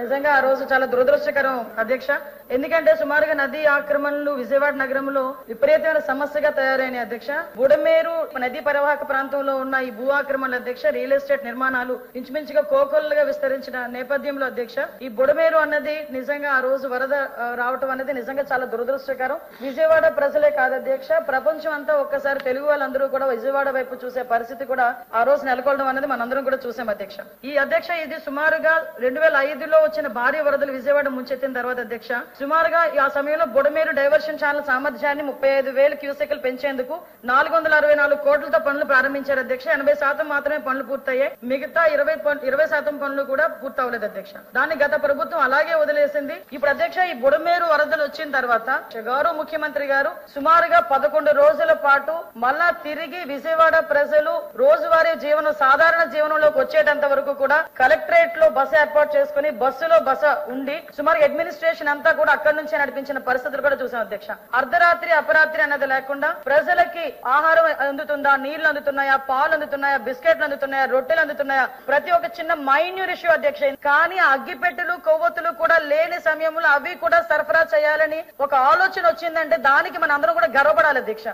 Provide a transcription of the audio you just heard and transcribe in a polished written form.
నిజంగా ఆ రోజు చాలా దురదృష్టకరం అధ్యక్ష. ఎందుకంటే సుమారుగా నదీ ఆక్రమణలు విజయవాడ నగరంలో విపరీతమైన సమస్యగా తయారైన అధ్యక్ష. బుడమేరు నదీ పరివాహక ప్రాంతంలో ఉన్న ఈ భూ ఆక్రమణల అధ్యక్ష రియల్ ఎస్టేట్ నిర్మాణాలు ఇంచుమించుగా కోకొల్లుగా విస్తరించిన నేపథ్యంలో అధ్యక్ష ఈ బుడమేరు అన్నది నిజంగా ఆ రోజు వరద రావటం అనేది నిజంగా చాలా దురదృష్టకరం. విజయవాడ ప్రజలే కాదు అధ్యక్ష, ప్రపంచం అంతా ఒక్కసారి తెలుగు వాళ్ళందరూ కూడా విజయవాడ వైపు చూసే పరిస్థితి కూడా ఆ రోజు నెలకొల్వడం అనేది మనందరం కూడా చూసాం అధ్యక్ష. ఇది సుమారుగా 2005లో వచ్చిన భారీ వరదలు విజయవాడ ముంచెత్తిన తర్వాత అధ్యక్ష సుమారుగా ఆ సమయంలో బుడమేరు డైవర్షన్ ఛానల్ సామర్థ్యాన్ని 35,000 క్యూసెక్లు పెంచేందుకు 464 కోట్లతో పనులు ప్రారంభించారు అధ్యక్ష. 80% మాత్రమే పనులు పూర్తయ్యాయి. మిగతా 20% పనులు కూడా పూర్తవలేదు అధ్యక్ష. దాన్ని గత ప్రభుత్వం అలాగే వదిలేసింది. ఇప్పుడు అధ్యక్ష ఈ బుడమేరు వరదలు వచ్చిన తర్వాత గౌరవ ముఖ్యమంత్రి గారు సుమారుగా 11 రోజుల పాటు మళ్ళా తిరిగి విజయవాడ ప్రజలు రోజువారీ సాధారణ జీవనంలోకి వచ్చేటంత వరకు కూడా కలెక్టరేట్ లో బస ఏర్పాటు చేసుకుని బస్సులో బస ఉండి సుమారు అడ్మినిస్ట్రేషన్ అంతా కూడా అక్కడి నుంచే నడిపించిన పరిస్థితులు కూడా చూసాం అధ్యక్ష. అర్ధరాత్రి అపరాత్రి అన్నది లేకుండా ప్రజలకి ఆహారం అందుతుందా, నీళ్లు అందుతున్నాయా, పాలు అందుతున్నాయా, బిస్కెట్లు అందుతున్నాయా, రొట్టెలు అందుతున్నాయా, ప్రతి ఒక్క చిన్న మైన్యూర్ ఇష్యూ అధ్యక్ష. కానీ అగ్గిపెట్టెలు కొవ్వొత్తులు కూడా లేని సమయంలో అవి కూడా సరఫరా చేయాలని ఒక ఆలోచన వచ్చిందంటే దానికి మన అందరం కూడా గర్వపడాలి అధ్యక్ష.